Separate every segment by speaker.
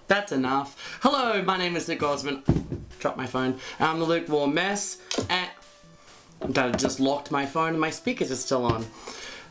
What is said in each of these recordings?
Speaker 1: That's enough. Hello, my name is Luke Osmond. Dropped my phone. I'm the lukewarm mess, and I just locked my phone and my speakers are still on.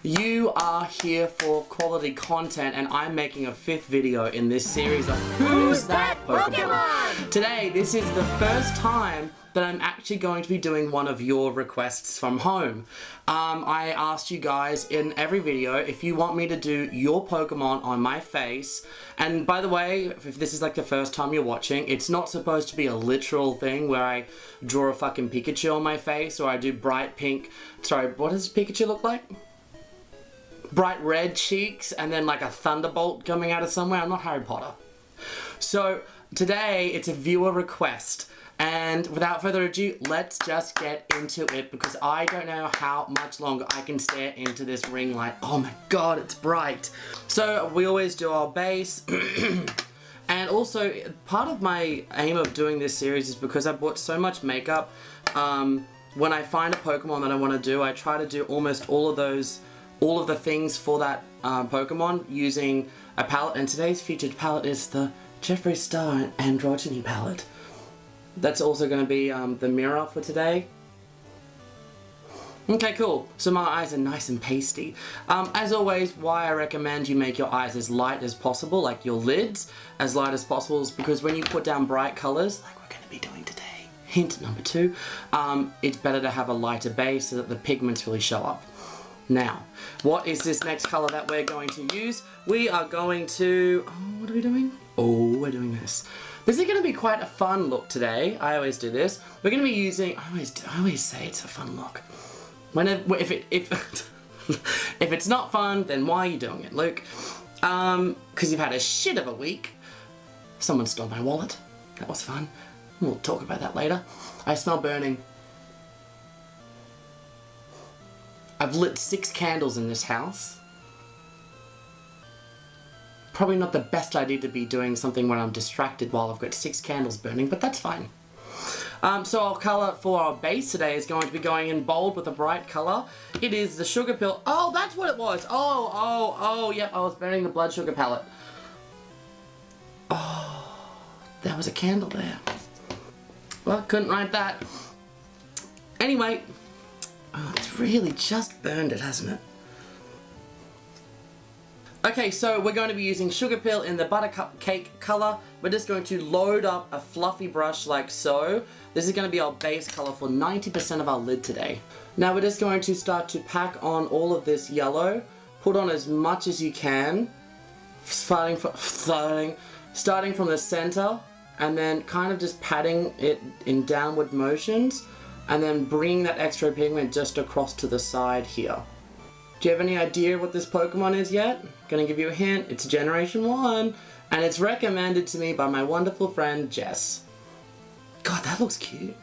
Speaker 1: You are here for quality content, and I'm making a 5th video in this series of Who's That Pokemon? Today, this is the first time that I'm actually going to be doing one of your requests from home. I asked you guys in every video if you want me to do your Pokemon on my face. And by the way, if this is like the first time you're watching, it's not supposed to be a literal thing where I draw a fucking Pikachu on my face, or I do bright pink, sorry, what does Pikachu look like? Bright red cheeks and then like a thunderbolt coming out of somewhere. I'm not Harry Potter. So today it's a viewer request, and without further ado, let's just get into it, because I don't know how much longer I can stare into this ring light. Oh my god, it's bright. So we always do our base. And also, part of my aim of doing this series is because I bought so much makeup. When I find a Pokemon that I want to do, I try to do almost all of the things for that Pokemon using a palette, and today's featured palette is the Jeffree Star Androgyny palette. That's also going to be the mirror for today. Okay, cool. So my eyes are nice and pasty. As always, why I recommend you make your eyes as light as possible, like your lids, as light as possible, is because when you put down bright colours, like we're going to be doing today, hint number 2, it's better to have a lighter base so that the pigments really show up. Now, what is this next colour that we're going to use? We are going to... oh, what are we doing? Oh, we're doing this. This is going to be quite a fun look today. I always do this. We're going to be using... I always say it's a fun look. If it's not fun, then why are you doing it, Luke? Because you've had a shit of a week. Someone stole my wallet. That was fun. We'll talk about that later. I smell burning. I've lit 6 candles in this house. Probably not the best idea to be doing something when I'm distracted while I've got 6 candles burning, but that's fine. So our colour for our base today is going to be going in bold with a bright colour. It is the Sugarpill. Oh, that's what it was. Oh, yep, I was burning the blood sugar palette. Oh, there was a candle there. Well, couldn't write that. Anyway. Oh, it's really just burned it, hasn't it? Okay, so we're going to be using Sugarpill in the Buttercupcake colour. We're just going to load up a fluffy brush like so. This is going to be our base colour for 90% of our lid today. Now we're just going to start to pack on all of this yellow. Put on as much as you can. Starting from the centre, and then kind of just patting it in downward motions. And then bringing that extra pigment just across to the side here. Do you have any idea what this Pokemon is yet? Gonna give you a hint. It's Generation 1, and it's recommended to me by my wonderful friend Jess. God, that looks cute.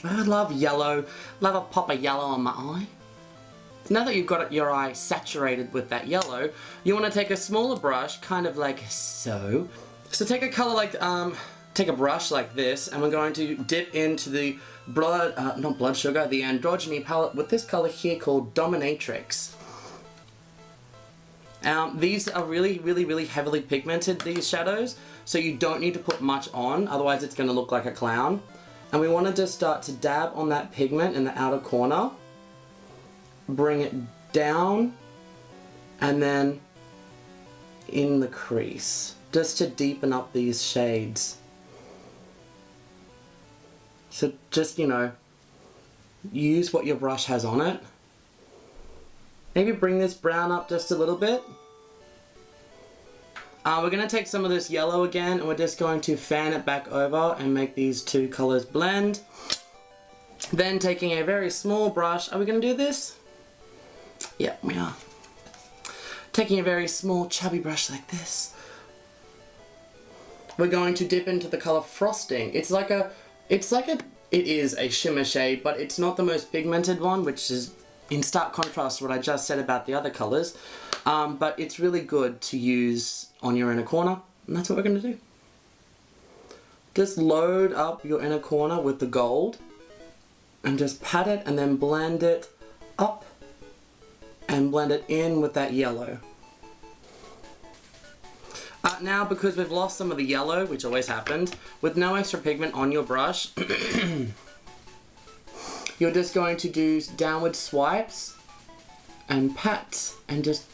Speaker 1: I love yellow. Love a pop of yellow on my eye. Now that you've got your eye saturated with that yellow, you want to take a smaller brush, kind of like so. So take a color like, take a brush like this, and we're going to dip into the the Androgyny palette with this color here called Dominatrix. These are really heavily pigmented, these shadows, so you don't need to put much on, otherwise it's going to look like a clown. And we want to just start to dab on that pigment in the outer corner, bring it down, and then in the crease, just to deepen up these shades. So just, you know, use what your brush has on it. Maybe bring this brown up just a little bit. We're going to take some of this yellow again, and we're just going to fan it back over and make these 2 colors blend. Then taking a very small brush, are we going to do this? Yeah, we are. Taking a very small chubby brush like this, we're going to dip into the color Frosting. It is a shimmer shade, but it's not the most pigmented one, which is in stark contrast to what I just said about the other colors. But it's really good to use on your inner corner, and that's what we're going to do. Just load up your inner corner with the gold. and just pat it and then blend it up and blend it in with that yellow. Now, because we've lost some of the yellow, which always happens, with no extra pigment on your brush, you're just going to do downward swipes and pats and just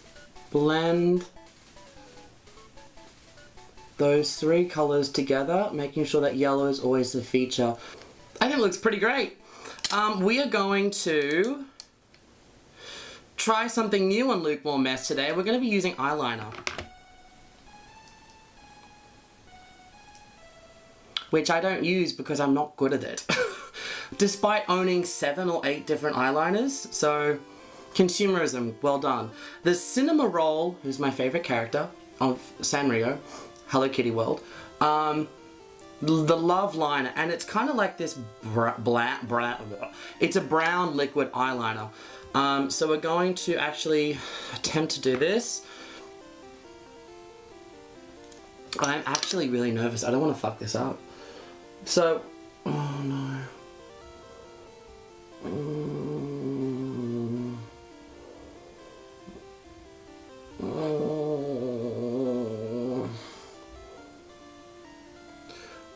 Speaker 1: blend those three colors together, making sure that yellow is always the feature. I think it looks pretty great. We are going to try something new on Lukewarm Mess today. We're going to be using eyeliner, which I don't use because I'm not good at it. Despite owning 7 or 8 different eyeliners, so consumerism, well done. The Cinema Roll, who's my favorite character of Sanrio, Hello Kitty World, the Love Liner, and it's kind of like this it's a brown liquid eyeliner. So we're going to actually attempt to do this. I'm actually really nervous. I don't want to fuck this up. So, oh no.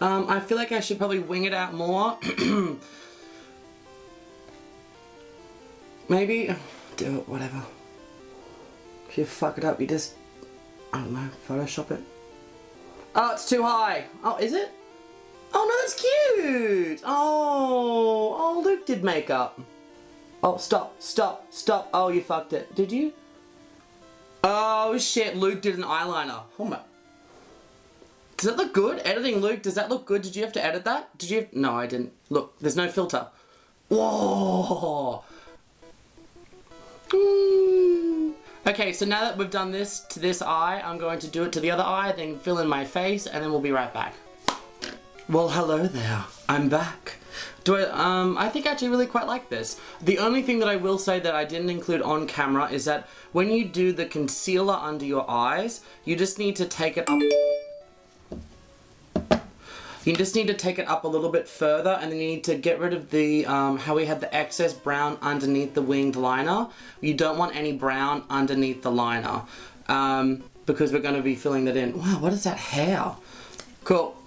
Speaker 1: I feel like I should probably wing it out more. Maybe do it, whatever. If you fuck it up, you just, I don't know, Photoshop it. Oh, it's too high. Oh, is it? Oh no, that's cute. Oh, Luke did makeup. Oh, stop. Oh, you fucked it. Did you? Oh shit, Luke did an eyeliner. Oh my. Does that look good? Editing Luke, does that look good? Did you have to edit that? Did you? No, I didn't. Look, there's no filter. Whoa. Okay, so now that we've done this to this eye, I'm going to do it to the other eye, then fill in my face, and then we'll be right back. Well, hello there. I'm back. I think I actually really quite like this. The only thing that I will say that I didn't include on camera is that when you do the concealer under your eyes, you just need to take it up. You just need to take it up a little bit further, and then you need to get rid of the, how we had the excess brown underneath the winged liner. You don't want any brown underneath the liner, because we're going to be filling that in. Wow, what is that hair? Cool.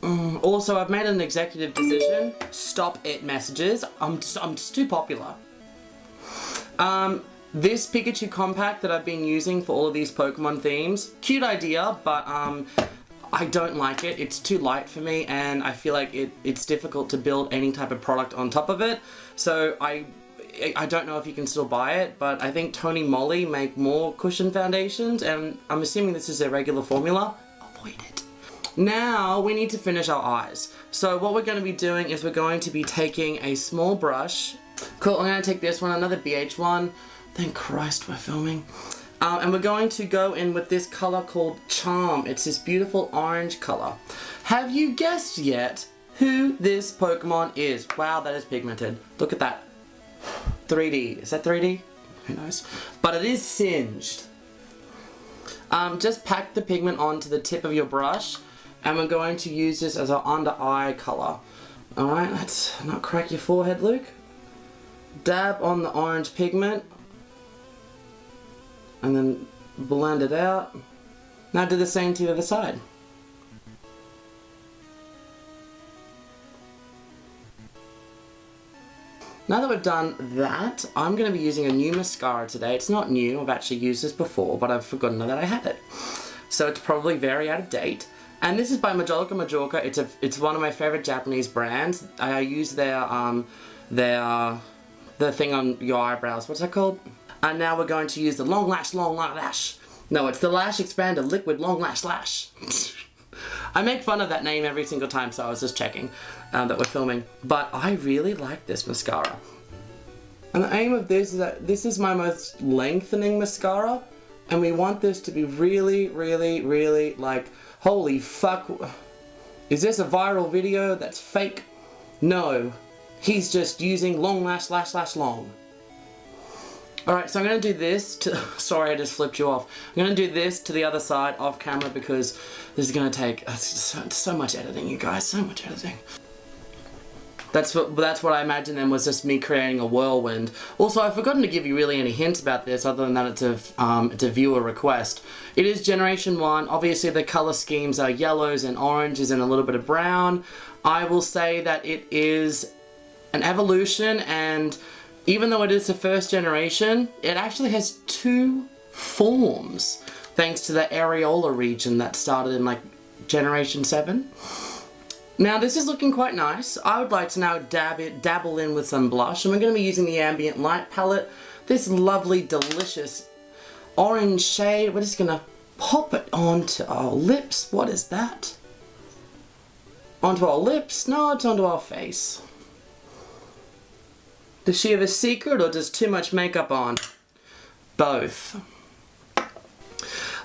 Speaker 1: Also, I've made an executive decision. Stop it messages. I'm just too popular. This Pikachu compact that I've been using for all of these Pokemon themes, cute idea, but I don't like it. It's too light for me, and I feel like it's difficult to build any type of product on top of it. So I don't know if you can still buy it, but I think Tony Moly make more cushion foundations, and I'm assuming this is their regular formula. Avoid it. Now we need to finish our eyes. So what we're going to be doing is we're going to be taking a small brush. Cool, I'm going to take this one, another BH one. Thank Christ we're filming. And we're going to go in with this color called Charm. It's this beautiful orange color. Have you guessed yet who this Pokemon is? Wow, that is pigmented. Look at that. 3D. Is that 3D? Who knows? But it is singed. Just pack the pigment onto the tip of your brush, and we're going to use this as our under eye color. Alright, let's not crack your forehead, Luke. Dab on the orange pigment, and then blend it out. Now do the same to the other side. Now that we've done that, I'm going to be using a new mascara today. It's not new, I've actually used this before, but I've forgotten that I had it. So it's probably very out of date. And this is by Majolica. It's one of my favorite Japanese brands. I use the thing on your eyebrows. What's that called? And now we're going to use the Long Lash. No, it's the Lash Expander Liquid Long Lash. I make fun of that name every single time, so I was just checking that we're filming. But I really like this mascara. And the aim of this is that this is my most lengthening mascara, and we want this to be really, really, really like, holy fuck, is this a viral video that's fake? No, he's just using Long Lash Long. Alright, so I'm going to do this to... Sorry, I just flipped you off. I'm going to do this to the other side off camera because this is going to take so much editing, you guys. So much editing. That's what I imagine then was just me creating a whirlwind. Also, I've forgotten to give you really any hints about this other than that it's a viewer request. It is Generation 1. Obviously the color schemes are yellows and oranges and a little bit of brown. I will say that it is an evolution, and even though it is the first generation, it actually has 2 forms thanks to the areola region that started in like Generation 7. Now this is looking quite nice. I would like to now dabble in with some blush, and we're going to be using the Ambient Light palette. This lovely, delicious orange shade. We're just going to pop it onto our lips. What is that? Onto our lips? No, it's onto our face. Does she have a secret or does too much makeup on? Both.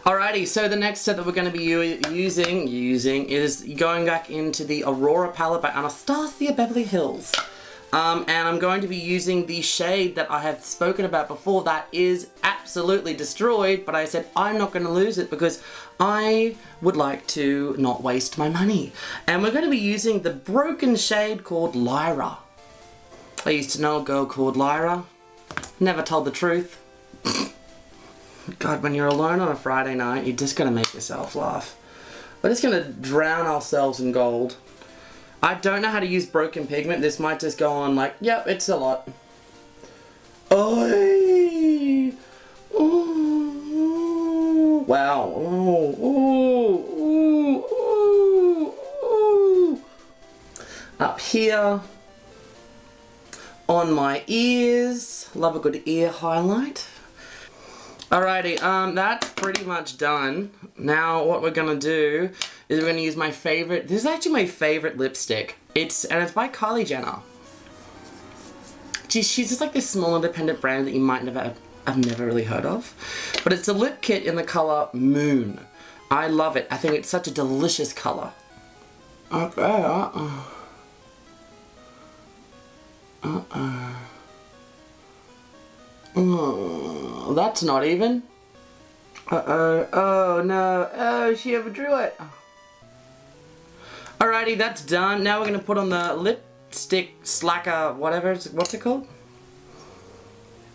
Speaker 1: Alrighty, so the next step that we're going to be using is going back into the Aurora palette by Anastasia Beverly Hills. And I'm going to be using the shade that I have spoken about before that is absolutely destroyed, but I said I'm not going to lose it because I would like to not waste my money. And we're going to be using the broken shade called Lyra. I used to know a girl called Lyra. Never told the truth. God, when you're alone on a Friday night, you're just gonna make yourself laugh. We're just gonna drown ourselves in gold. I don't know how to use broken pigment. This might just go on like, yep, it's a lot. Oi! Ooh, wow. Ooh, ooh, ooh, ooh. Up here. On my ears. Love a good ear highlight. Alrighty, that's pretty much done. Now what we're gonna do is we're gonna use my favorite, this is actually my favorite lipstick. It's by Kylie Jenner. She's just like this small independent brand that you might have never really heard of. But it's a lip kit in the color Moon. I love it. I think it's such a delicious color. Okay, Oh, that's not even. Uh-oh. Oh, no. Oh, she overdrew it. Alrighty, that's done. Now we're going to put on the lipstick slacker, whatever. What's it called?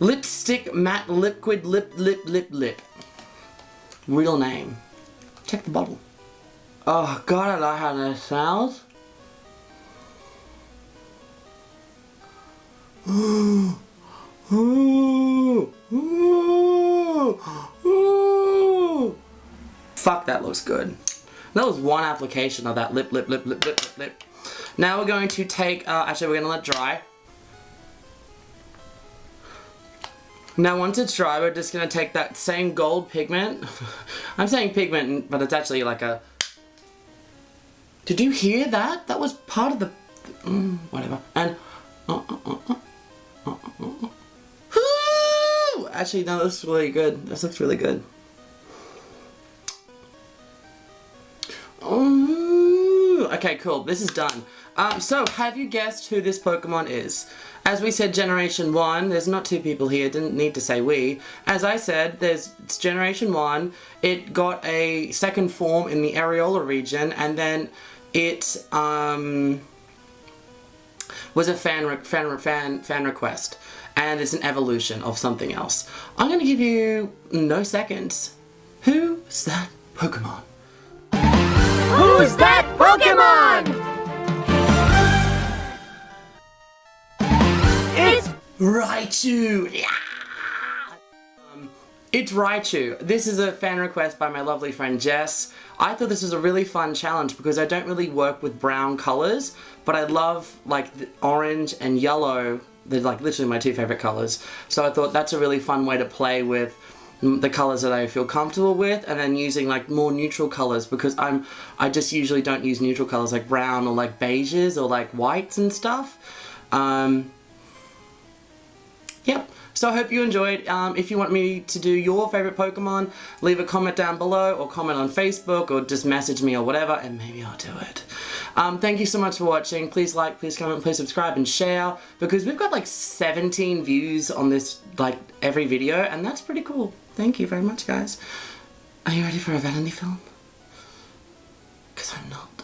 Speaker 1: Lipstick matte liquid lip. Real name. Check the bottle. Oh, God, I like how that sounds. Ooh, ooh, ooh. Fuck, that looks good. That was one application of that lip. Now we're going to take, actually we're going to let dry. Now once it's dry, we're just going to take that same gold pigment. I'm saying pigment, but it's actually like a... Did you hear that? That was part of the... whatever. And... Actually, no, this looks really good. This looks really good. Okay, cool. This is done. So, have you guessed who this Pokemon is? As we said, Generation 1. There's not two people here. Didn't need to say we. As I said, it's Generation 1. It got a second form in the areola region, and then it was a fan request. And it's an evolution of something else. I'm going to give you no seconds. Who's that Pokemon?
Speaker 2: Who's that Pokemon? It's
Speaker 1: Raichu! Yeah! It's Raichu. This is a fan request by my lovely friend Jess. I thought this was a really fun challenge because I don't really work with brown colors, but I love like the orange and yellow. They're like literally my two favorite colors. So I thought that's a really fun way to play with the colors that I feel comfortable with, and then using like more neutral colors because I just usually don't use neutral colors like brown or like beiges or like whites and stuff. Yep. So I hope you enjoyed. If you want me to do your favorite Pokemon, leave a comment down below or comment on Facebook or just message me or whatever and maybe I'll do it. Thank you so much for watching. Please like, please comment, please subscribe and share because we've got like 17 views on this, like every video, and that's pretty cool. Thank you very much, guys. Are you ready for a vanity film? Because I'm not.